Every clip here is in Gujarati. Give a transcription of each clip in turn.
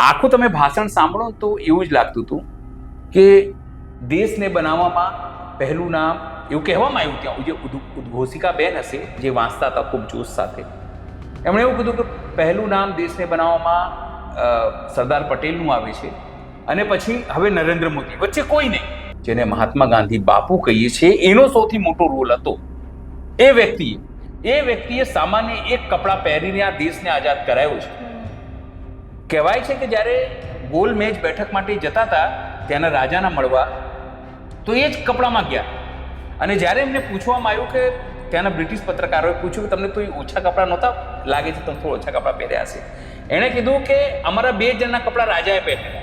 આખું તમે ભાષણ સાંભળો તો એવું જ લાગતું હતું કે દેશને બનાવવામાં પહેલું નામ એવું કહેવામાં આવ્યું ત્યાં જે ઉદ્ઘોષિકાબેન હશે જે વાંચતા હતા ખૂબ જોશ સાથે એમણે એવું કીધું કે પહેલું નામ દેશને બનાવવામાં સરદાર પટેલનું આવે છે અને પછી હવે નરેન્દ્ર મોદી, વચ્ચે કોઈ નહીં. જેને મહાત્મા ગાંધી બાપુ કહીએ છીએ એનો સૌથી મોટો રોલ હતો. એ વ્યક્તિએ સામાન્ય એક કપડાં પહેરીને આ દેશને આઝાદ કરાયો છે. કહેવાય છે કે જ્યારે ગોલ મેજ બેઠક માટે જતા હતા ત્યાંના રાજાના મળવા, તો એ જ કપડામાં ગયા. અને જ્યારે એમને પૂછવામાં આવ્યું કે ત્યાંના બ્રિટિશ પત્રકારોએ પૂછ્યું કે તમને તો ઓછા કપડાં નહોતા લાગે છે, તમે થોડા ઓછા કપડાં પહેર્યા હશે. એણે કીધું કે અમારા 2 જણના કપડાં રાજાએ પહેર્યા,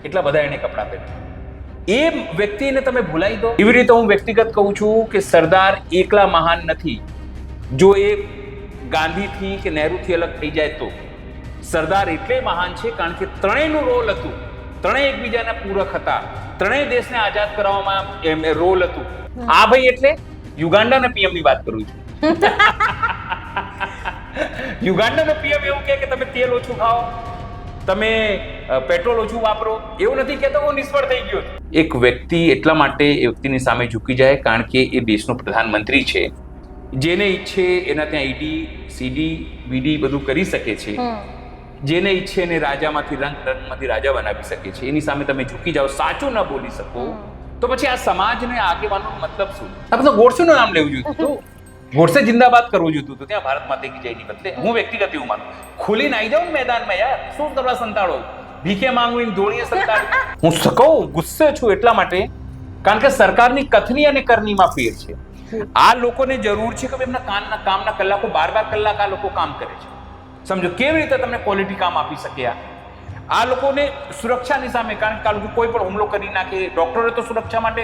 એટલા બધા એણે કપડાં પહેર્યા. એ વ્યક્તિને તમે ભૂલાઈ દો. એવી રીતે હું વ્યક્તિગત કહું છું કે સરદાર એકલા મહાન નથી. જો એ ગાંધીથી કે નહેરુથી અલગ થઈ જાય તો સરદાર એટલે મહાન છે કારણ કે ત્રણેયનું રોલ હતું. ત્રણેય એકબીજાના પૂરક હતા. ત્રણેય દેશને આઝાદ કરાવવામાં રોલ હતું. આ ભાઈ એટલે યુગાન્ડાના પીએમ ની વાત કરું છું. યુગાન્ડાનો પીએમ એવું કહે કે તમે તેલ ઓછું ખાઓ, તમે પેટ્રોલ ઓછું વાપરો. એવું નથી કહેતો હું નિષ્ફળ થઈ ગયો. એક વ્યક્તિ એટલા માટે એ વ્યક્તિની સામે ઝૂકી જાય કારણ કે એ દેશનો પ્રધાનમંત્રી છે. જેને ઈચ્છે એના ત્યાં ઈડી સીડી વીડી બધું કરી શકે છે. જેને ઈચ્છે એને રાજામાંથી રંગમાંથી રાજા બનાવી શકે છે. એની સામે તમે ઝૂકી જાઓ, સાચું ન બોલી શકો, તો પછી આ સમાજને આગેવાનો મતલબ શું? આ બધું ગોડસેનું નામ લેવું જોઈતું હતું. ગોડસે જિંદાબાદ કરવું જોઈતું હતું ત્યાં ભારત માતા કી જયની બદલે. હું વ્યક્તિગત એવું માનું, ખુલીને આવી જાઓ ને મેદાનમાં યાર, શું કરવા સંતાડો? ભીખે માંગવીને ધોળીએ સંતાડો. હું કહું ગુસ્સે છું એટલા માટે કારણ કે સરકારની કથની અને કરણીમાં ફેર છે. આ લોકોને જરૂર છે કે એમના કામના કલાકો 12 કલાક આ લોકો કામ કરે છે. સમજો કેવી રીતે તમને ક્વોલિટી કામ આપી શકે? આ લોકોને સુરક્ષાની સામે, કારણ કે આ લોકો કોઈ પણ હુમલો કરી નાખે. ડોક્ટરે તો સુરક્ષા માટે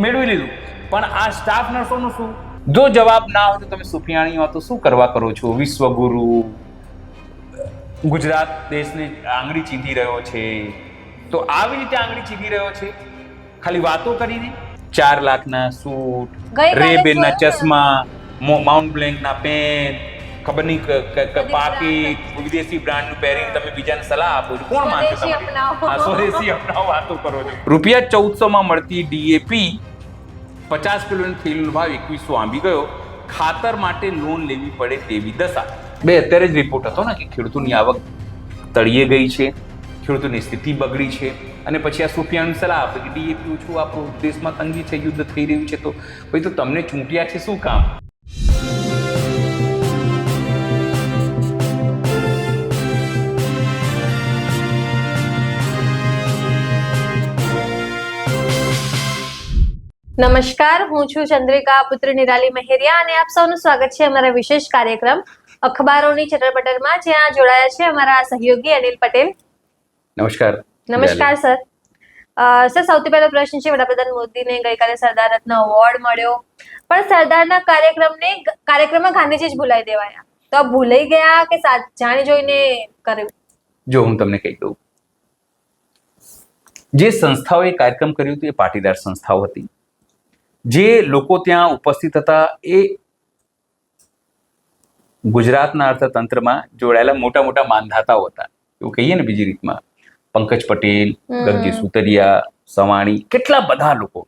મેળવી લીધું, પણ આ સ્ટાફ નર્સોનું શું? જો જવાબ ના હોય તો તમે સુફિયાણી હો તો શું કરવા કરો છો? વિશ્વગુરુ ગુજરાત દેશને આંગળી ચીંધી રહ્યો છે, તો આવી રીતે આંગળી ચીંધી રહ્યો છે ખાલી વાતો કરીને. 4 લાખના સૂટ, રેબેનના ચશ્મા, માઉન્ટ બ્લેન્કના પેન, ખબર નહીં પાકીટ, વિદેશી બ્રાન્ડનું પહેરીને તમે બીજાને સલાહ આપો છો. કોણ માનશે તમારી? સ્વદેશી અપનાવો, વાતો કરો છો. રૂપિયા 1400 મળતી ડીએપી 50 કિલોની થેલીનો ભાવ 2100 આંબી ગયો. ખાતર માટે લોન લેવી પડે તેવી દશા. અત્યારે જ રિપોર્ટ હતો ને કે ખેડૂતોની આવક તળિયે ગઈ છે, ખેડૂતોની સ્થિતિ બગડી છે. અને પછી આ સુફિયાની સલાહ આપે કે ડીએપી ઓછું વાપરો, દેશમાં તંગી છે, યુદ્ધ થઈ રહ્યું છે. તો ભાઈ તો તમને ચૂંટ્યા છે શું કામ? નમસ્કાર, હું છું ચંદ્રિકા પુત્ર નિરાલી મહેરિયા અને આપ સૌનું સ્વાગત છે અમારા વિશેષ કાર્યક્રમ અખબારોની ચટરપટરમાં, જ્યાં જોડાયા છે અમારા સહયોગી અનિલ પટેલ. નમસ્કાર. નમસ્કાર સર. સર, સૌથી પહેલો પ્રશ્ન છે, વડાપ્રધાન મોદીને ગઈકાલે સરદાર રત્ન એવોર્ડ મળ્યો, પણ સરદારના કાર્યક્રમમાં ગાંધીજી જ ભૂલાઈ દેવાયા. તો આ ભૂલાઈ ગયા કે જાણી જોઈને કર્યું? જો હું તમને કહી દઉં, જે સંસ્થાઓએ કાર્યક્રમ કર્યું હતું એ પાટીદાર સંસ્થાઓ હતી. જે લોકો ત્યાં ઉપસ્થિત હતા એ ગુજરાતના અર્થતંત્રમાં જોડાયેલા મોટા મોટા માનધાતાઓ હતા. એવું કહીએ ને બીજી રીતમાં, પંકજ પટેલ, ગગજી સુતરિયા, સવાણી, કેટલા બધા લોકો,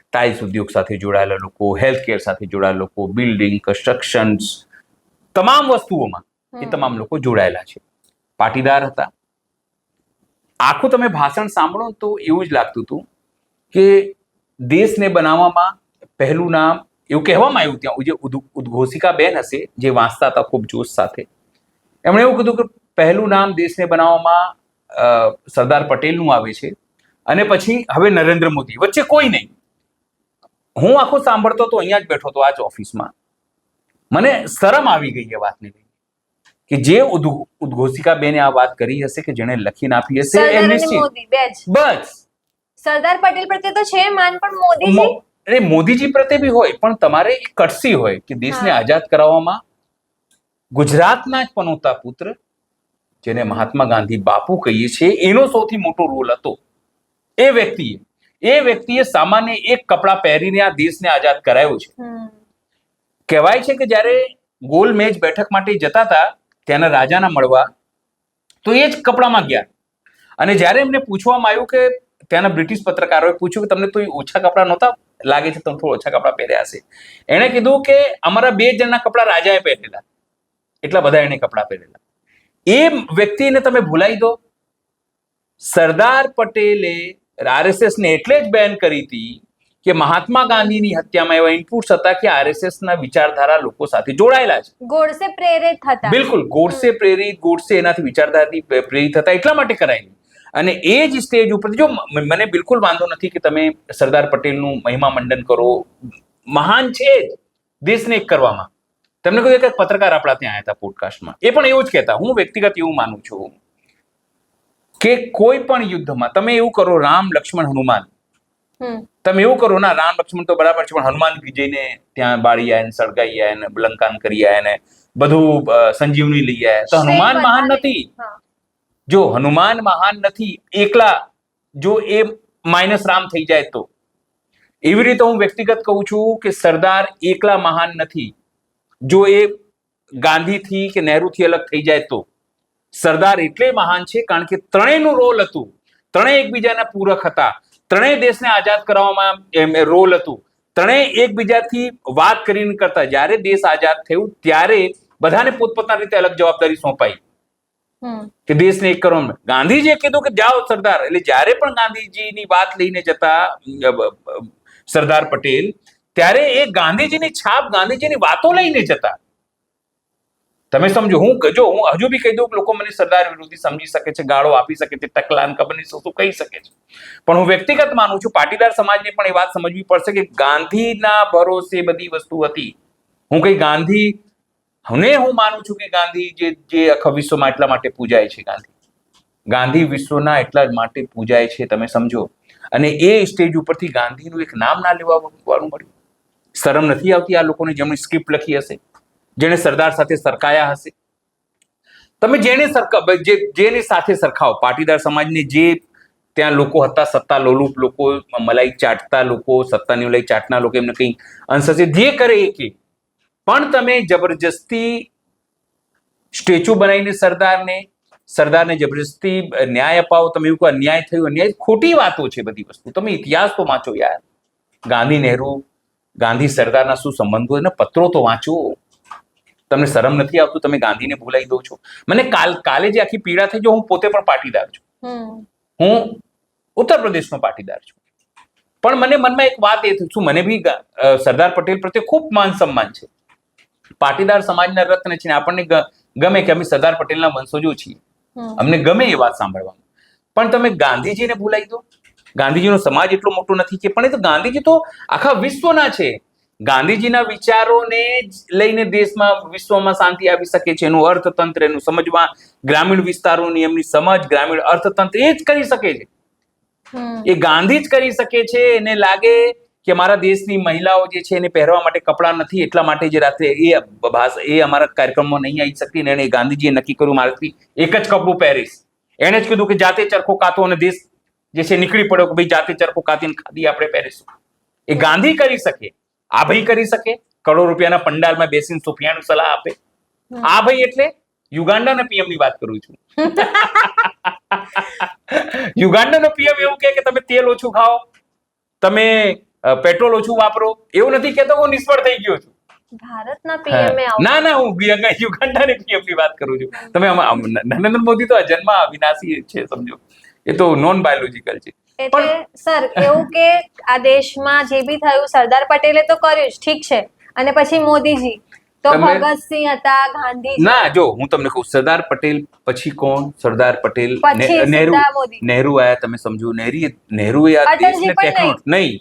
ટાઇલ્સ ઉદ્યોગ સાથે જોડાયેલા લોકો, હેલ્થ કેર સાથે જોડાયેલા લોકો, બિલ્ડિંગ, કન્સ્ટ્રક્શન્સ, તમામ વસ્તુઓમાં એ તમામ લોકો જોડાયેલા છે. પાટીદાર હતા. આખું તમે ભાષણ સાંભળો તો એવું જ લાગતું હતું કે દેશને બનાવવામાં પહેલું નામ એવું કહેવામાં આવ્યું ત્યાં જે ઉદ્ઘોષિકાબેન હશે જે વાંચતા હતા ખૂબ જોશ સાથે. એમણે એવું કીધું કે પહેલું નામ દેશને બનાવવામાં સરદાર પટેલનું આવે છે અને પછી હવે નરેન્દ્ર મોદી, વચ્ચે કોઈ નહીં. હું આખું સાંભળતો તો અહીંયા જ બેઠો હતો આ જ ઓફિસમાં. મને શરમ આવી ગઈ એ વાતને લઈને કે જે ઉદ્ઘોષિકાબેને આ વાત કરી હશે કે જેણે લખીને આપી હશે એ નિશ્ચિત બસ સરદાર પટેલ પ્રત્યે તો છે માન, પણ મોદીજી પ્રત્યે બી હોય, પણ તમારે કટસી હોય કે દેશને આઝાદ કરાવવામાં ગુજરાતના જ પનોતા પુત્ર જેને મહાત્મા ગાંધી બાપુ કહીએ છીએ એનો સૌથી મોટો રોલ હતો. એ વ્યક્તિએ સામાન્ય એક કપડાં પહેરીને આ દેશને આઝાદ કરાયો છે. કહેવાય છે કે જ્યારે ગોલ મેજ બેઠક માટે જતા હતા ત્યાંના રાજાના મળવા, તો એ જ કપડામાં ગયા. અને જ્યારે એમને પૂછવામાં આવ્યું કે ત્યાંના બ્રિટિશ પત્રકારોએ પૂછ્યું કે તમને તો ઓછા કપડાં નહોતા લાગે છે, તમે થોડા ઓછા કપડાં પહેર્યા હશે. એણે કીધું કે અમારા 2 જણના કપડાં રાજાએ પહેરેલા, એટલા બધા એણે કપડાં પહેરેલા. એ વ્યક્તિને તમે ભૂલાઈ દો. સરદાર પટેલે RSS ને એટલે જ બેન કરી હતી કે મહાત્મા ગાંધીની હત્યામાં એવા ઇનપુટ્સ હતા કે RSS ના વિચારધારા લોકો સાથે જોડાયેલા છે. ગોડસે પ્રેરિત હતા. બિલકુલ, ગોડસે એનાથી વિચારધારાથી પ્રેરિત હતા, એટલા માટે કરાયેલી. અને એ જ સ્ટેજ ઉપર જો મને બિલકુલ વાંધો નથી કે તમે સરદાર પટેલનું મહિમા મંડન કરો, મહાન છે જ દેશને એક કરવામાં. તમને કહ્યું કે પત્રકાર આપણા ત્યાં આવ્યા હતા પોડકાસ્ટમાં, એ પણ એવું જ કહેતા. હું વ્યક્તિગત એવું માનું છું કે કોઈ પણ યુદ્ધમાં તમે એવું કરો, રામ લક્ષ્મણ હનુમાન, તમે એવું કરો ના, રામ લક્ષ્મણ તો બરાબર છે, પણ હનુમાન જઈને ત્યાં બાળી આયા ને સળગાઈ આયા ને લંકાન કરી આયા ને બધું સંજીવની લઈ આયા, તો હનુમાન મહાન નથી. જો હનુમાન મહાન નથી એકલા, જો એ માઇનસ રામ થઈ જાય તો. એવી રીતે હું વ્યક્તિગત કહું છું કે સરદાર એકલા મહાન નથી, જો એ ગાંધીથી કે નહેરુથી અલગ થઈ જાય તો. સરદાર એટલે મહાન છે કારણ કે ત્રણેયનું રોલ હતું, ત્રણેય એકબીજાના પૂરક હતા, ત્રણેય દેશને આઝાદ કરવામાં રોલ હતું, ત્રણેય એકબીજાથી વાત કરીને કરતા. જ્યારે દેશ આઝાદ થયું ત્યારે બધાને પોતપોતાની રીતે અલગ જવાબદારી સોંપાઈ કે દેશને એક કરવા. ગાંધીજીએ કીધું કે જાઓ સરદાર, એટલે જ્યારે પણ ગાંધીજીની વાત લઈને જતા સરદાર પટેલ, ત્યારે એ ગાંધીજીની છાપ, ગાંધીજીની વાતો લઈને જતા. તમે સમજો, હું હજુ બી કહી દઉં, લોકો મને સરદાર વિરોધી સમજી શકે છે, ગાળો આપી શકે છે, ટકલાન ખબર નહીં શું કહી શકે છે, પણ હું વ્યક્તિગત માનું છું પાટીદાર સમાજને પણ એ વાત સમજવી પડશે કે ગાંધીના ભરોસે બધી વસ્તુ હતી. હું માનું છું કે ગાંધી જે આખા વિશ્વમાં એટલા માટે પૂજાય છે, ગાંધી વિશ્વના એટલા માટે પૂજાય છે, તમે સમજો. અને એ સ્ટેજ ઉપરથી ગાંધીનું એક નામ ના લેવાનું મળ્યું. શરમ નથી આવતી આ લોકોને જેમણે સ્ક્રિપ્ટ લખી હશે, જેને સરદાર સાથે સરખાયા હશે? તમે જેની સાથે સરખાવો, પાટીદાર સમાજને જે ત્યાં લોકો હતા, સત્તા લોલુપ લોકો, મલાઈ ચાટતા લોકો, સત્તાની મલાઈ ચાટના લોકો, એમને કંઈ અંશ હશે, જે કરે એ કે, પણ તમે જબરજસ્તી સ્ટેચ્યુ બનાવીને સરદારને જબરજસ્તી ન્યાય અપાવો. તમે એવું કહો અન્યાય થયું, અન્યાય, ખોટી વાતો છે બધી વસ્તુ. તમે ઇતિહાસ તો વાંચો યાર. ગાંધી સરદારના શું સંબંધો, એના પત્રો તો વાંચો. તમને શરમ નથી આવતું? તમે ગાંધીને ભૂલાઈ દો છો. મને કાલે જે આખી પીડા થઈ, જો હું પોતે પણ પાટીદાર છું, હું ઉત્તર પ્રદેશનો પાટીદાર છું, પણ મને મનમાં એક વાત એ થઈ, મને બી સરદાર પટેલ પ્રત્યે ખૂબ માન સન્માન છે. પાટીદાર સમાજના રત્ન છે ને, આપણને ગમે કે અમે સરદાર પટેલના વંશજો છીએ, અમને ગમે એ વાત સાંભળવામાં. પણ તમે ગાંધીજીને ભૂલાઈ દો. ગાંધીજીનો સમાજ એટલો મોટો નથી કે, પણ એ તો ગાંધીજી તો આખા વિશ્વના છે. ગાંધીજીના વિચારોને લઈને દેશમાં, વિશ્વમાં શાંતિ આવી શકે છે. એનું અર્થતંત્ર, એનું સમજવા, ગ્રામીણ વિસ્તારોની એમની સમજ, ગ્રામીણ અર્થતંત્ર એ જ કરી શકે છે. એ ગાંધી જ કરી શકે છે. એને લાગે કે મારા દેશની મહિલાઓ જે છે એને પહેરવા માટે કપડાં નથી, એટલા માટે જે રાત્રે એ અમારા કાર્યક્રમમાં નહીં આવી શકતી, અને ગાંધીજીએ નક્કી કર્યું મારાથી એક જ કપડું પહેરીશ. એણે જ કીધું કે જાતે ચરખો કાતો, અને દેશ જે છે નીકળી પડ્યો કે ભાઈ જાતે ચરખો કાતીને ખાદી આપણે પહેરીશું. એ ગાંધી કરી શકે. આ ભાઈ કરી શકે? કરોડ રૂપિયાના પંડાલમાં બેસીને સુફિયાનું સલાહ આપે. આ ભાઈ એટલે યુગાન્ડાના પીએમ ની વાત કરું છું. યુગાન્ડાનો પીએમ એવું કે તમે તેલ ઓછું ખાઓ, તમે પેટ્રોલ ઓછું વાપરો. એવું નથી કેતો હું નિષ્ફળ થઈ ગયો છું. ભારતના પીએમ ના, હું યુગાન્ડાની પીએમ ની વાત કરું છું. તમે નરેન્દ્ર મોદી તો જન્મ અવિનાશી છે, સમજો. એ તો નોન બાયોલોજીકલ છે. એટલે સર એવું કે આ દેશમાં જે બી થયું સરદાર પટેલે તો કર્યું જ, ઠીક છે, અને પછી મોદીજી તો ભગતસિંહ હતા, ગાંધીજી. ના, જો હું તમને કહું, સરદાર પટેલ પછી કોણ? સરદાર પટેલ, નહેરુ આયા, તમે સમજો. નહેરુએ આ દેશને ટેકનોલોજી નહીં,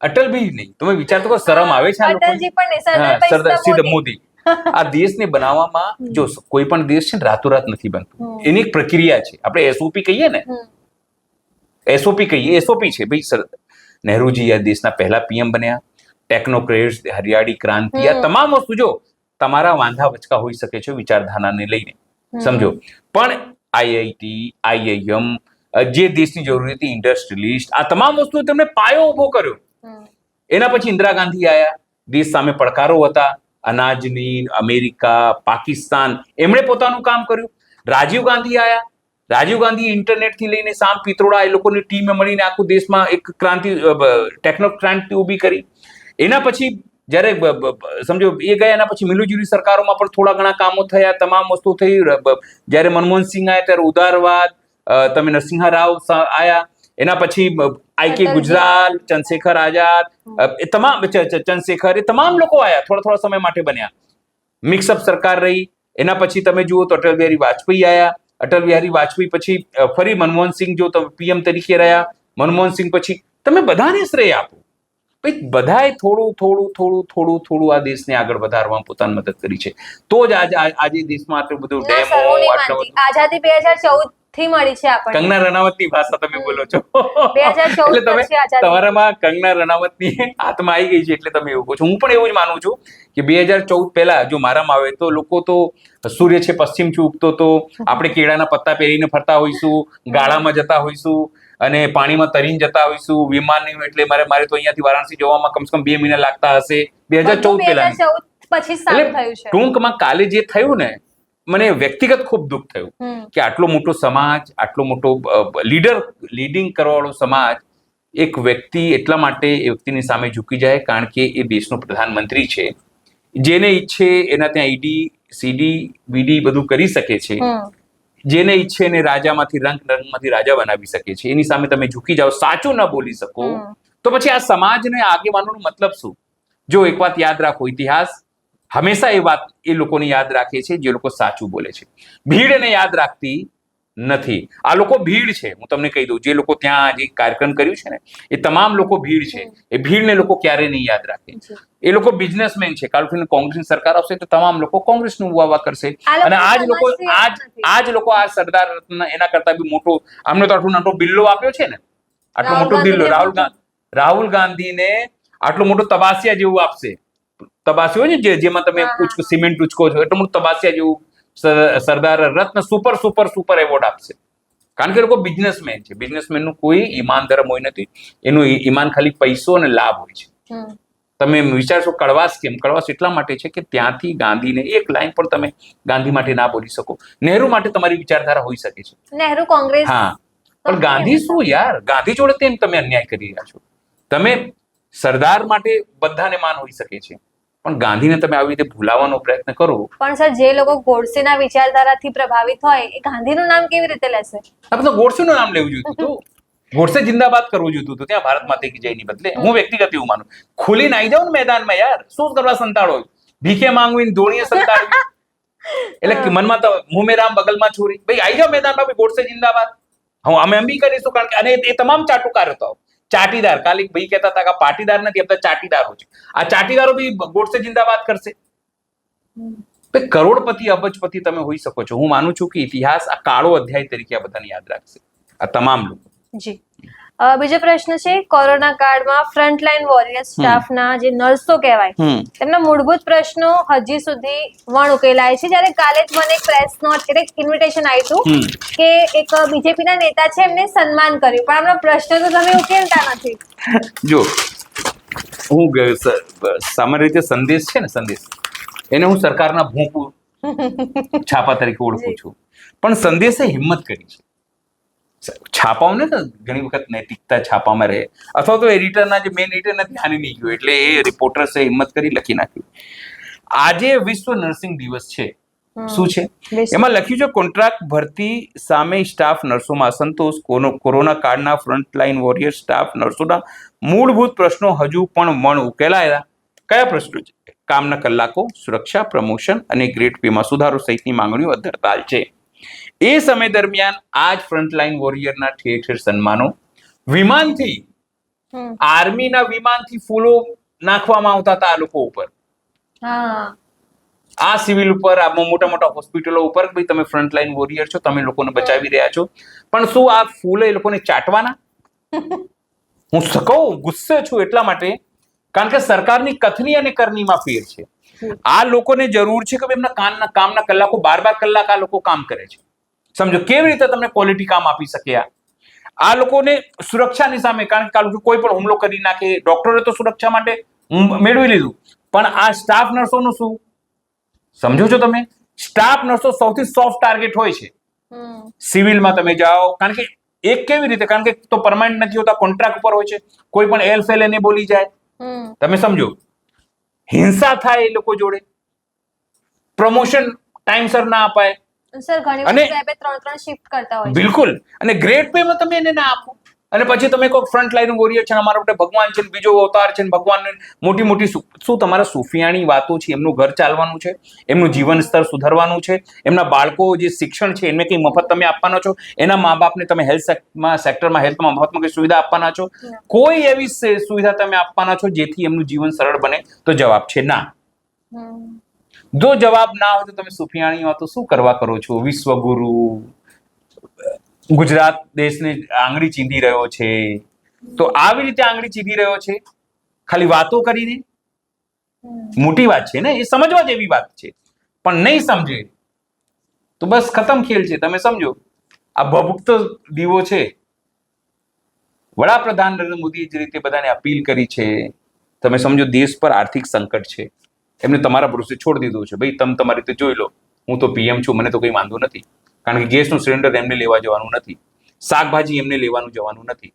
અટલ બી નહીં. તમે વિચાર તો કરો, શરમ આવે છે આ લોકો. સરદાર સીધા મોદી. આ દેશને બનાવવામાં, જો કોઈ પણ દેશ છે ને રાતોરાત નથી બનતું, એની એક પ્રક્રિયા છે. આપણે એસઓપી કહીએ ને, એસઓપી છે ભાઈ. નહેરુજી આ દેશના પહેલા પીએમ બન્યા. ટેકનોક્રેટ્સ, હરિયાળી ક્રાંતિ, આ તમામ વસ્તુ જો તમારા વાંધા વચકા હોઈ શકે છે વિચારધારાને લઈને, સમજો. પણ આઈઆઈટી, આઈઆઈએમ, જે દેશની જરૂર હતી, ઇન્ડસ્ટ્રીલિસ્ટ, આ તમામ વસ્તુઓ તેમણે પાયો ઉભો કર્યો. એના પછી ઇન્દિરા ગાંધી આયા. દેશ સામે પડકારો હતા, અનાજની, અમેરિકા, પાકિસ્તાન, એમણે પોતાનું કામ કર્યું. રાજીવ ગાંધી આયા, રાજીવ ગાંધી ઇન્ટરનેટ થી લઈને સામ પિત્રોડા એ લોકોની ટીમે મળીને આખું દેશમાં એક ટેકનો ક્રાંતિ ઊભી કરી. એના પછી જ્યારે સમજો એ ગયા એના પછી મિલીજુલી સરકારોમાં પણ થોડા ઘણા કામો થયા, તમામ વસ્તુ થઈ. જ્યારે મનમોહન સિંહ આવ્યા ત્યારે ઉદારવાદ, તમે નરસિંહ રાવ આયા, એના પછી આઈ.કે. ગુજરાલ, ચંદ્રશેખર આઝાદ, એ તમામ લોકો આયા, થોડા થોડા સમય માટે બન્યા. મિક્સઅપ સરકાર રહી. એના પછી તમે જુઓ તો અટલ બિહારી વાજપેયી આયા. અટલ બિહારી વાજપેયી પછી ફરી મનમોહન સિંહ જો તમે પીએમ તરીકે રહ્યા. મનમોહન સિંહ પછી તમે બધાને શ્રેય આપો. ભાઈ બધાએ થોડું આ દેશને આગળ વધારવામાં પોતાની મદદ કરી છે. તો જ આજે દેશમાં આટલું બધું ના ડેમો, સર, હું નહીં આટલું માનતી. આઝાદી 2014 થી મળી છે આપણને. કંગના રનાવતની ભાષા તમે બોલો છો. 2014 એટલે તમે પછી આઝાદી. તમારામાં કંગના રનાવતની આત્મા આવી ગઈ છે એટલે તમે એવું કહો છો. હું પણ એવું જ માનું છું કે 2014 પહેલા જો મારામાં આવે તો લોકો તો સૂર્ય છે પશ્ચિમથી ઉગતો તો, આપણે કેળાના પત્તા પહેરીને ફરતા હોઈશું, ગાળામાં જતા હોઈશું અને પાણીમાં તરીને જતા હોઈશું, વિમાન એટલે મારે તો અહીંયાથી વારાણસી જવામાં કમસે કમ 2 મહિના લાગતા હશે. 2014 પહેલા 2014 પછી સારું થયું છે. ટૂંકમાં કાલે જે થયું ને, મને વ્યક્તિગત ખૂબ દુઃખ થયું કે આટલો મોટો સમાજ, આટલો મોટો લીડિંગ કરવાવાળો સમાજ એક વ્યક્તિ એટલા માટે એ વ્યક્તિની સામે ઝૂકી જાય કારણ કે એ દેશનો પ્રધાનમંત્રી છે. જેને ઈચ્છે એના ત્યાં ઈડી, સીડી, બીડી બધું કરી શકે છે. જેને ઈચ્છે એને રંગમાંથી રાજા બનાવી શકે છે. એની સામે તમે ઝૂકી જાઓ, સાચું ન બોલી શકો, તો પછી આ સમાજને આગેવાનોનો મતલબ શું? જો એક વાત યાદ રાખો, ઇતિહાસ હંમેશા એ લોકોને યાદ રાખે છે જે લોકો સાચું બોલે છે. ભીડ એને યાદ રાખતી નથી. આ લોકો ભીડ છે, હું તમને કહી દઉં. જે લોકો ત્યાં જે કાર્યક્રમ કર્યું છે ને, એ તમામ લોકો ભીડ છે. એ ભીડને લોકો ક્યારેય નહીં યાદ રાખે. એ લોકો બિઝનેસમેન છે. કાલ ઉઠીને કોંગ્રેસની સરકાર આવશે તો તમામ લોકો કોંગ્રેસનું વાવા કરશે. અને આજ લોકો આ સરદાર રત્ન એના કરતા બી મોટો, આમને તો આટલો નાનો બિલ્લો આપ્યો છે ને, આટલો મોટો બિલ્લો રાહુલ ગાંધીને આટલો મોટો તબાસિયા જેવું આપશે. તબાસિયો છે જેમાં તમે સિમેન્ટ ઉચકો છો, એટલું મોટું તબાસિયા જેવું સરદાર રત્ન સુપર એવોર્ડ આપશે. કારણ કે લોકો બિઝનેસમેન છે. બિઝનેસમેનનું કોઈ ઈમાન ધર્મ હોય નથી. એનું ઈમાન ખાલી પૈસો અને લાભ હોય છે. તમે વિચારશો કડવાશ કેમ? કડવાશ એટલા માટે છે કે ત્યાંથી ગાંધીને એક લાઈન પણ તમે ગાંધી માટે ના બોલી શકો. નહેરુ માટે તમારી વિચારધારા હોઈ શકે છે. નહેરુ કોંગ્રેસ. હા, પણ ગાંધી શું યાર? ગાંધી જોડે તેમ તમે અન્યાય કરી રહ્યા છો. તમે સરદાર માટે બધાને માન હોઈ શકે છે, પણ ગાંધીને તમે આવી રીતે ભૂલાવવાનો પ્રયત્ન કરો. પણ સર, જે લોકો ગોડસેના વિચારધારાથી પ્રભાવિત હોય એ ગાંધીનું નામ કેવી રીતે લેશે? આપણે તો ગોડસેનું નામ લેવું જોઈતું હતું. ગોડસે જિંદાબાદ કરવું જોઈતું હતું ત્યાં ભારત માતા કી જયની બદલે. હું વ્યક્તિગત એવું માનું. ખુલીને આવી જાવ ને મેદાનમાં યાર, શું કરવા સંતાડો? ભીખે માંગવી, ધોણીએ સંતાડવી. એટલે મનમાં તો મુંહ મેં રામ બગલમાં છોરી. ભાઈ આવી જાવ મેદાનમાં, ભાઈ ગોડસે જિંદાબાદ. અમે એમ બી કરીશું. કારણ કે અને એ તમામ ચાટુકાર હતા. ચાટીદાર. કાલે ભાઈ કહેતા હતા કે પાટીદાર નથી, આપણે ચાટીદારો છે. આ ચાટીદારો બી ગોડસે જિંદાબાદ કરશે. કરોડપતિ, અબજપતિ તમે હોઈ શકો છો. હું માનું છું કે ઇતિહાસ આ કાળો અધ્યાય તરીકે આ બધાને યાદ રાખશે, આ તમામ લોકો. જી. બીજો પ્રશ્ન છે, કોરોના કાળમાં ફ્રન્ટલાઈન વોરિયર સ્ટાફના જે નર્સો કહેવાય, તેમના મૂળભૂત પ્રશ્નો હજી સુધી વણ ઉકેલાય છે. જ્યારે કાલે જ મને એક પ્રેસ નોટ એટલે ઇન્વિટેશન આવ્યું હતું કે એક બીજેપીના નેતા છે, એમને સન્માન કર્યું, પણ એમના પ્રશ્નો તો તમે ઉકેલતા નથી. જો હું સામાન્ય રીતે સંદેશ છે ને, સંદેશ એને હું સરકારના ભોંપુ છાપા તરીકે ઓળખું છું. પણ સંદેશે હિંમત કરી છે. છાપાઓને તો ઘણી વખત નૈતિકતા છાપામાં રહે, અથવા તો એડિટરના જે મેન એડિટરના ધ્યાન નહીં ગયું એટલે એ રિપોર્ટર્સે હિંમત કરી લખી નાખ્યું. આજે વિશ્વ નર્સિંગ દિવસ છે. શું છે એમાં લખ્યું છે? કોન્ટ્રાક્ટ ભરતી સામે સ્ટાફ નર્સોમાં અસંતોષ. કોરોના કાળના ફ્રન્ટલાઈન વોરિયર સ્ટાફ નર્સોના મૂળભૂત પ્રશ્નો હજુ પણ વણ ઉકેલાયા. કયા પ્રશ્નો છે? કામના કલાકો, સુરક્ષા, પ્રમોશન અને ગ્રેડ પેમાં સુધારો સહિતની માંગણીઓ અધરતાલ છે. એ સમય દરમિયાન આ જ ફ્રન્ટલાઈન વોરિયરના ઠેર ઠેર સન્માનો, વિમાનથી, આર્મીના વિમાનથી ફૂલો નાખવામાં આવતા હતા આ લોકો ઉપર, આ સિવિલ ઉપર, આ મોટા મોટા હોસ્પિટલો ઉપર. ભાઈ તમે ફ્રન્ટલાઈન વોરિયર છો, તમે લોકોને બચાવી રહ્યા છો, પણ શું આ ફૂલો એ લોકોને ચાટવાના? હું કહું ગુસ્સે છું એટલા માટે કારણ કે સરકારની કથની અને કરનીમાં ફેર છે. આ લોકોને જરૂર છે કે એમના કામના કલાકો 12 કલાક આ લોકો કામ કરે છે. સમજો કેવી રીતે તમને ક્વોલિટી કામ આપી શકે? આ લોકોને સુરક્ષાની સામે, કારણ કે કોઈ પણ હુમલો કરી નાખે, ડોક્ટરે તો સુરક્ષા માટે મેળવી લીધું, પણ આ સ્ટાફ નર્સોનું શું? સમજો છો તમે? સ્ટાફ નર્સો સૌથી સોફ્ટ ટાર્ગેટ હોય છે. સિવિલમાં તમે જાઓ, કારણ કે એક કેવી રીતે, કારણ કે તો પરમાનન્ટ નથી હોતા, કોન્ટ્રાક્ટ ઉપર હોય છે, કોઈ પણ એલ ફેલ એને બોલી જાય, તમે સમજો, હિંસા થાય એ લોકો જોડે, પ્રમોશન ટાઈમસર ના અપાય, સર ઘણી અને વખત 3 શિફ્ટ કરતા હોય છે. બિલકુલ, અને ગ્રેડ પે માં તમે એને ના આપો, અને પછી તમે કોઈ ફ્રન્ટ લાઈન વોરિયર છે, અમારા માટે ભગવાન છે, બીજો અવતાર છે, ભગવાન મોટી મોટી શું તમારા સુફિયાણી વાતો છે, એમનું ઘર ચાલવાનું છે, એમનું જીવન સ્તર સુધારવાનું છે, એમના બાળકો જે શિક્ષણ છે એમને કઈ મફત તમે આપવાના છો, એના મા બાપને તમે હેલ્થમાં હેલ્થમાં મફતમાં કઈ સુવિધા આપવાના છો, કોઈ એવી સુવિધા તમે આપવાના છો જેથી એમનું જીવન સરળ બને? તો જવાબ છે ના. જો જવાબ ના હોય તો તમે સુફિયાણી વાતો શું કરવા કરો છો? વિશ્વગુરુ ગુજરાત દેશને આંગળી ચીંધી રહ્યો છે, તો આવી રીતે આંગળી ચીંધી રહ્યો છે ખાલી વાતો કરીને? મોટી વાત છે ને, એ સમજવા જેવી વાત છે, પણ નહીં સમજે તો બસ ખતમ ખેલ છે. તમે સમજો, આ ભભૂકતો દીવો છે, વડાપ્રધાન નરેન્દ્ર મોદીએ જે રીતે બધાને અપીલ કરી છે, તમે સમજો દેશ પર આર્થિક સંકટ છે, એમને તમારા ભરોસે છોડી દીધું છે, ભાઈ તમે તમારી રીતે જોઈ લો, હું તો પીએમ છું, મને તો કોઈ વાંધો નથી, કારણ કે ગેસનું સિલિન્ડર એમને લેવા જવાનું નથી, શાકભાજી એમને લેવાનું જવાનું નથી,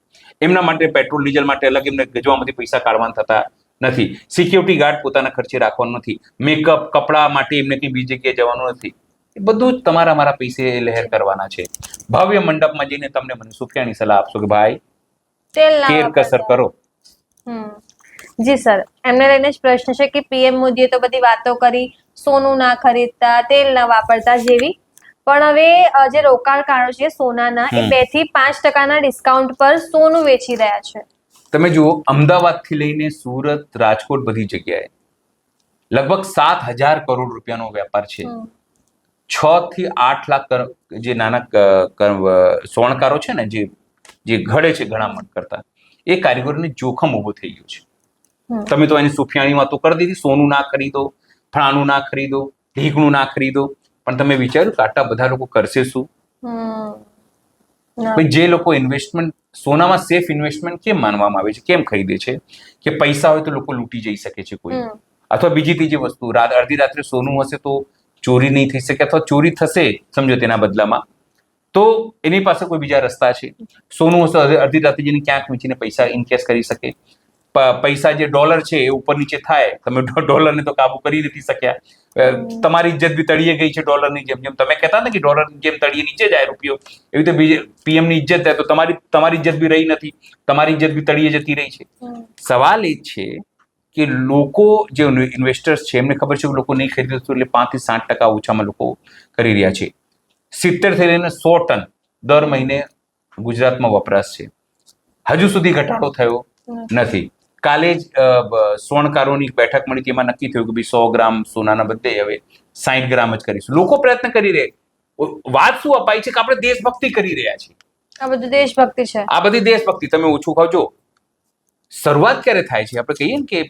એમના માટે પેટ્રોલ ડીઝલ માટે અલગ એમને ગજવામાંથી પૈસા કાઢવાના થતા નથી, સિક્યોરિટી ગાર્ડ પોતાના ખર્ચે રાખવાનું નથી, મેકઅપ કપડા માટે એમને કઈ બીજી જગ્યાએ જવાનું નથી, એ બધું જ તમારા મારા પૈસે લહેર કરવાના છે. ભવ્ય મંડપમાં જઈને તમને મને સુફિયાની સલાહ આપશો કે ભાઈ કેર કસર કરો. જી સર, એમને લઈને જ પ્રશ્ન છે કે પીએમ મોદીએ તો બધી વાતો કરી, સોનું ના ખરીદતા, તેલ ના વાપરતા જેવી, પણ હવે જે રોકાણકારો છે સોનાના, એ 2 થી 5% ડિસ્કાઉન્ટ પર સોનું વેચી રહ્યા છે. તમે જુઓ, અમદાવાદથી લઈને સુરત, રાજકોટ, બધી જગ્યાએ લગભગ 7,000 કરોડ રૂપિયાનો વેપાર છે. 6 થી 8 લાખ જે નાના સોણકારો છે ને, જે ઘડે છે ગણામણ કરતા, એ કારીગરોને જોખમ ઉભો થઈ ગયું છે. તમે તો એની સુફિયાણીમાં તો કરી દીધી, સોનું ના ખરીદો, ફળાનું ના ખરીદો, ઢીકણું ના ખરીદો, પણ તમે વિચાર્યું કે આટલા બધા લોકો કરશે શું? જે લોકો ઇન્વેસ્ટમેન્ટ સોનામાં સેફ ઇન્વેસ્ટમેન્ટ કેમ માનવામાં આવે છે, કેમ ખરીદે છે? કે પૈસા હોય તો લોકો લૂંટી જઈ શકે છે કોઈ, અથવા બીજી ત્રીજી વસ્તુ, અડધી રાત્રે સોનું હશે તો ચોરી નહીં થઈ શકે, અથવા ચોરી થશે સમજો તેના બદલામાં, તો એની પાસે કોઈ બીજા રસ્તા છે. સોનું હશે, અડધી રાત્રે જઈને ક્યાંક વેચીને પૈસા ઇનકેશ કરી શકે. પૈસા જે ડોલર છે એ ઉપર નીચે થાય, તમે ડોલરને તો કાબુ કરી નથી શક્યા, તમારી ઇજ્જત બી તળિયે ગઈ છે ડોલરની જેમ. જેમ તમે કહેતા ને કે ડોલરની જેમ તળિયે નીચે જાય રૂપિયો, એવી રીતે પીએમ ની ઇજ્જત થાય તો તમારી ઇજ્જત બી રહી નથી, તમારી ઇજ્જત બી તળિયે જતી રહી છે. સવાલ એ છે કે લોકો જે ઇન્વેસ્ટર્સ છે એમને ખબર છે કે લોકો નહીં ખરીદે એટલે 5 થી 7% ઓછામાં લોકો કરી રહ્યા છે. 70 થી લઈને 100 ટન દર મહિને ગુજરાતમાં વપરાશ છે, હજુ સુધી ઘટાડો થયો નથી. કાલે જ સ્વર્ણકારોની બેઠક મળી, તેમાં નક્કી થયું કે ભાઈ 100 ગ્રામ સોનાના બદલે હવે 60 ગ્રામ જ કરીશું. લોકો પ્રયત્ન કરી રહ્યા. વાત શું અપાય છે કે આપણે દેશભક્તિ કરી રહ્યા છીએ. આ બધું દેશભક્તિ છે, આ બધી દેશભક્તિ. તમે ઓછું ખાવજો. શરૂઆત ક્યારે થાય છે? આપણે કહીએ ને કે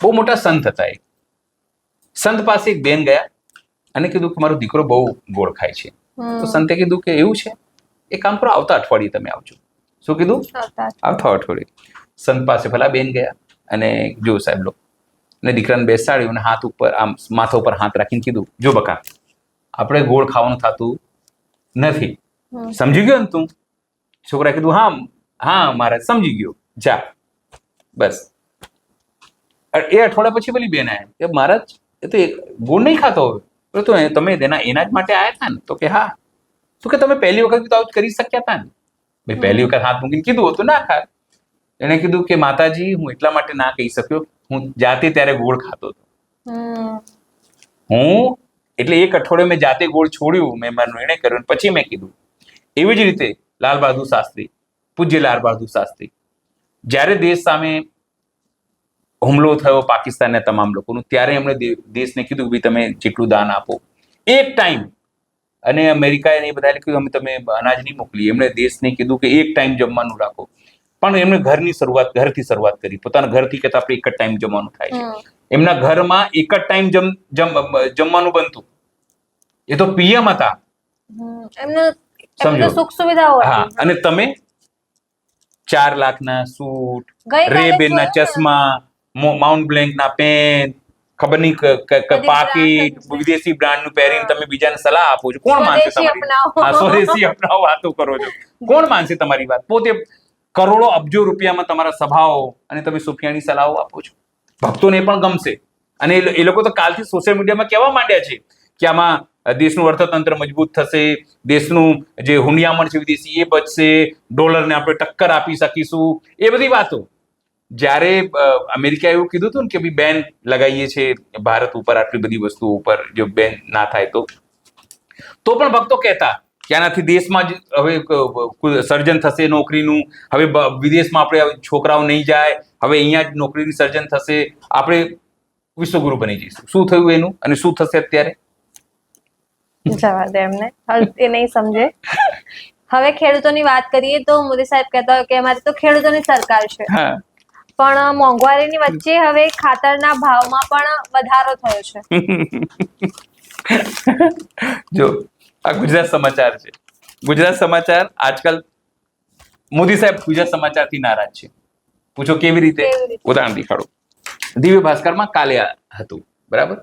બહુ મોટા સંત હતા, એક સંત પાસે એક બેન ગયા અને કીધું કે મારો દીકરો બહુ ગોળ ખાય છે. તો સંતે કીધું કે એવું છે, એક કામ કરો, આવતા અઠવાડિયે તમે આવજો. શું કીધું? આવતા અઠવાડિયે. સંત પાસે ભલા બેન ગયા અને જો સાહેબ લો, અને દીકરાને બેસાડ્યો અને હાથ ઉપર આમ માથા ઉપર હાથ રાખીને કીધું, જો બકા, આપણે ગોળ ખાવાનું થતું નથી, સમજી ગયો ને તું? છોકરાએ કીધું હા હા મહારાજ, સમજી ગયો, જા. બસ એ અઠવાડિયા પછી પેલી બેન આવ્યા કે મહારાજ એ તો ગોળ નહીં ખાતો હવે, તો તમે એના જ માટે આવ્યા હતા ને? તો કે હા. તો કે તમે પહેલી વખત તો આવું કરી શક્યા હતા ને? ભાઈ પહેલી વખત હાથ મૂકીને કીધું હતું ના ખા. એને કીધું કે માતાજી, હું એટલા માટે ના કહી શક્યો, હું જાતે ત્યારે ગોળ ખાતો હતો. હું એટલે એક અઠવાડિયે મેં જાતે ગોળ છોડ્યું, મેં મારો નિર્ણય કર્યો, પછી મેં કીધું. એવી જ રીતે લાલ બહાદુર શાસ્ત્રી, પૂજ્ય લાલ બહાદુર શાસ્ત્રી, જ્યારે દેશ સામે હુમલો થયો પાકિસ્તાનના તમામ લોકોનું, ત્યારે એમણે દેશને કીધું કે તમે જેટલું દાન આપો એક ટાઈમ, અને અમેરિકાએ એ બધાને કીધું અમે તમે અનાજ નહીં મોકલીએ, એમણે દેશને કીધું કે એક ટાઈમ જમવાનું રાખો. પણ એમણે ઘરથી શરૂઆત કરી, પોતાના ઘરથી કહેતા આપણે એક જ ટાઈમ જમવાનું થાય છે. એમના ઘરમાં એક જ ટાઈમ જમવાનું બનતું. એ તો પીએમ હતા, સમજો. સુખ સુવિધાઓ. હા, અને તમે 4 લાખના સૂટ, રેબેનના ચશ્મા, માઉન્ટ બ્લેન્કના પેન, ખબર નહીં પાકીટ વિદેશી બ્રાન્ડનું પહેરીને તમે બીજાને સલાહ આપો છો, કોણ માનશે સ્વદેશી તમારી? અપનાવો. હા, સ્વદેશી અપનાવો વાતો કરો છો, કોણ માનશે તમારી વાત? પોતે કરોડો અબજો રૂપિયામાં તમારા સભાઓ અને તમે સુફિયાની સલાહો આપો છો. ભક્તોને પણ ગમશે. અને એ લોકો તો કાલથી સોશિયલ મીડિયામાં કહેવા માંડ્યા છે કે આમાં દેશનું અર્થતંત્ર મજબૂત થશે, દેશનું જે હુંડિયામણ છે વિદેશી એ બચશે, ડોલરને આપણે ટક્કર આપી શકીશું, એ બધી વાતો. જ્યારે અમેરિકાએ એવું કીધું હતું ને કે ભાઈ બેન લગાવીએ છે ભારત ઉપર આટલી બધી વસ્તુઓ ઉપર, જો બેન ના થાય તો પણ ભક્તો કહેતા કે આનાથી દેશમાં જ હવે સર્જન થશે નોકરીનું, હવે વિદેશમાં આપણે છોકરાઓ નહીં જાય, હવે અહીંયા જ નોકરીનું સર્જન થશે, આપણે વિશ્વગુરુ બની જઈશું. શું થયું એનું અને શું થશે અત્યારે? જવા દે એમને, એ નહીં સમજે. હવે ખેડૂતોની વાત કરીએ તો મોદી સાહેબ કહેતા હોય કે અમારી તો ખેડૂતોની સરકાર છે, પણ મોંઘવારીની વચ્ચે હવે ખાતરના ભાવમાં પણ વધારો થયો છે. જો આ ગુજરાત સમાચાર છે. ગુજરાત સમાચાર આજકાલ મોદી સાહેબ ગુજરાત સમાચારથી નારાજ છે. પૂછો કેવી રીતે? ઉદાહરણ દેખાડો. દિવ્ય ભાસ્કરમાં કાલે હતું, બરાબર?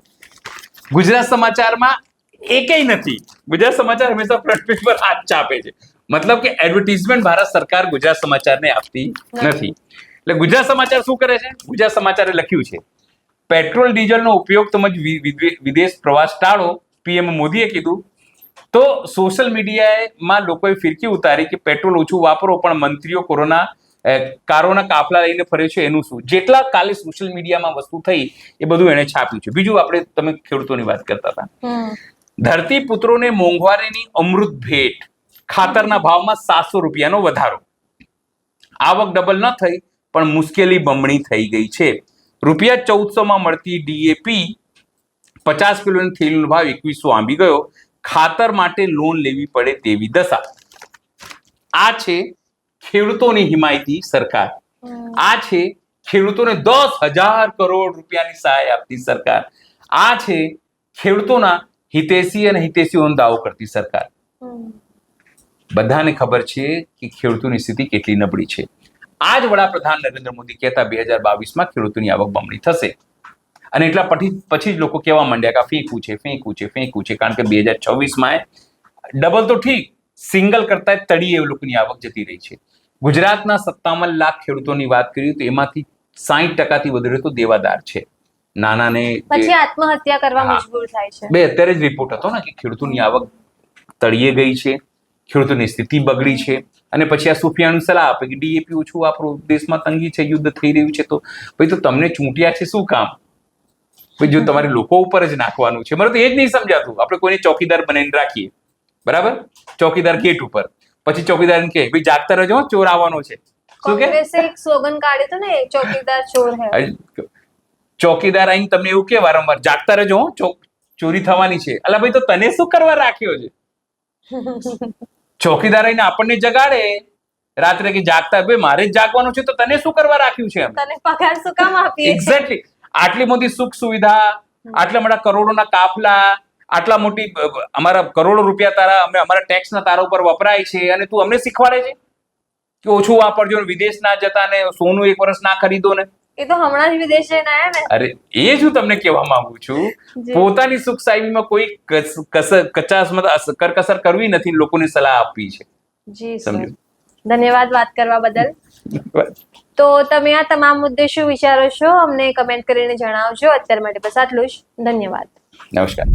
ગુજરાત સમાચારમાં એકેય નથી. ગુજરાત સમાચાર હંમેશા ફ્રન્ટ પેજ પર હાથ ચાપે છે. મતલબ કે એડવર્ટાઇઝમેન્ટ ભારત સરકાર ગુજરાત સમાચારને આપતી નથી. એટલે ગુજરાત સમાચાર શું કરે છે? ગુજરાત સમાચારે લખ્યું છે પેટ્રોલ ડીઝલનો ઉપયોગ તેમજ વિદેશ પ્રવાસ ટાળો, પીએમ મોદીએ કીધું. તો સોશિયલ મીડિયામાં લોકોએ ફિરકી ઉતારી કે પેટ્રોલ ઓછું વાપરો, પણ મંત્રીઓ કારોના કાફલા લઈને ફરે છે એનું શું? જેટલા કાલે સોશિયલ મીડિયામાં વસ્તુ થઈ એ બધું એને છાપ્યું છે. બીજું આપણે તમે ખેડૂતોની વાત કરતા હતા. ધરતી પુત્રોને મોંઘવારીની અમૃત ભેટ, ખાતરના ભાવમાં 700 રૂપિયાનો વધારો, આવક ડબલ ન થઈ પણ મુશ્કેલી બમણી થઈ ગઈ છે. રૂપિયા 1400 મળતી ડીએપી 50 કિલોની થેલીનો ભાવ 2100 આંબી ગયો. ખાતર માટે લોન લેવી પડે તેવી દશા. આ છે ખેડૂતોની હિમાયતી સરકાર. આ છે ખેડૂતોને 10,000 કરોડ રૂપિયાની સહાય આપતી સરકાર. આ છે ખેડૂતોના હિતેશી અને હિતેશીઓનો દાવો કરતી સરકાર. બધાને ખબર છે કે ખેડૂતોની સ્થિતિ કેટલી નબળી છે. આ જ વડાપ્રધાન નરેન્દ્ર મોદી કહેતા 2022માં ખેડૂતોની આવક બમણી થશે. અને એટલા પછી જ લોકો કહેવા માંડ્યા કે ફેંકવું છે. કારણ કે 2026માં ડબલ તો ઠીક, સિંગલ કરતા તળીએ એ લોકોની આવક જતી રહી છે. ગુજરાતના 57 લાખ ખેડૂતોની વાત કરીએ તો એમાંથી 60% વધુ તો દેવાદાર છે. નાનાને પછી આત્મહત્યા કરવા મજબૂર થાય છે. અત્યારે જ રિપોર્ટ હતો ને કે ખેડૂતોની આવક તળિયે ગઈ છે, ખેડૂતોની સ્થિતિ બગડી છે. અને પછી આ સુફિયાનું સલાહ આપે કે ડીએપી ઓછું વાપરો, દેશમાં તંગી છે, યુદ્ધ થઈ રહ્યું છે. તો ભાઈ તો તમને ચૂંટ્યા છે શું કામ? ભાઈ જો તમારે લોકો ઉપર જ નાખવાનું છે. મારે તો એ જ નહીં સમજાતું. આપણે કોઈને ચોકીદાર બનાવીને રાખીએ, બરાબર? ચોકીદાર ગેટ ઉપર, પછી ચોકીદાર કે ભાઈ જાગતા રહેજો, ચોર આવવાનો છે. શું કે એક સ્લોગન કાઢ્યું હતું ને, ચોકીદાર ચોર હે. ચોકીદાર આવીને તમને એવું કે વારંવાર જાગતા રહેજો, ચોરી થવાની છે. અલા ભાઈ તો તને શું કરવા રાખ્યો છે? ચોકીદાર આવીને આપણને જગાડે રાત્રે કે જાગતા, ભાઈ મારે જ જાગવાનું છે, તો તને શું કરવા રાખ્યું છે? તને પગાર શું કામ આપીએ? એક્ઝેક્ટલી. આટલી મોટી સુખ સુવિધા, આટલા મોટા કરોડોના કાફલા, આટલા મોટી અમારા કરોડો રૂપિયા અમારા ટેક્સના તારા ઉપર વપરાય છે, અને તું અમને શીખવાડે છે કે ઓછું વાપરજો, વિદેશ ના જતા ને સોનું 1 વર્ષ ના ખરીદો ને. એ તો હમણાં જ વિદેશ જઈને આયા ને. અરે એ જ હું તમને કહેવા માંગુ છું. પોતાની સુખ સાહેબીમાં કોઈ કરકસર કરવી નથી, લોકોને સલાહ આપવી છે. જી સમજો. ધન્યવાદ વાત કરવા બદલ. તો તમે આ તમામ મુદ્દે શું વિચારો છો અમને કમેન્ટ કરીને જણાવજો. અત્યાર માટે બસ આટલું જ. ધન્યવાદ. નમસ્કાર.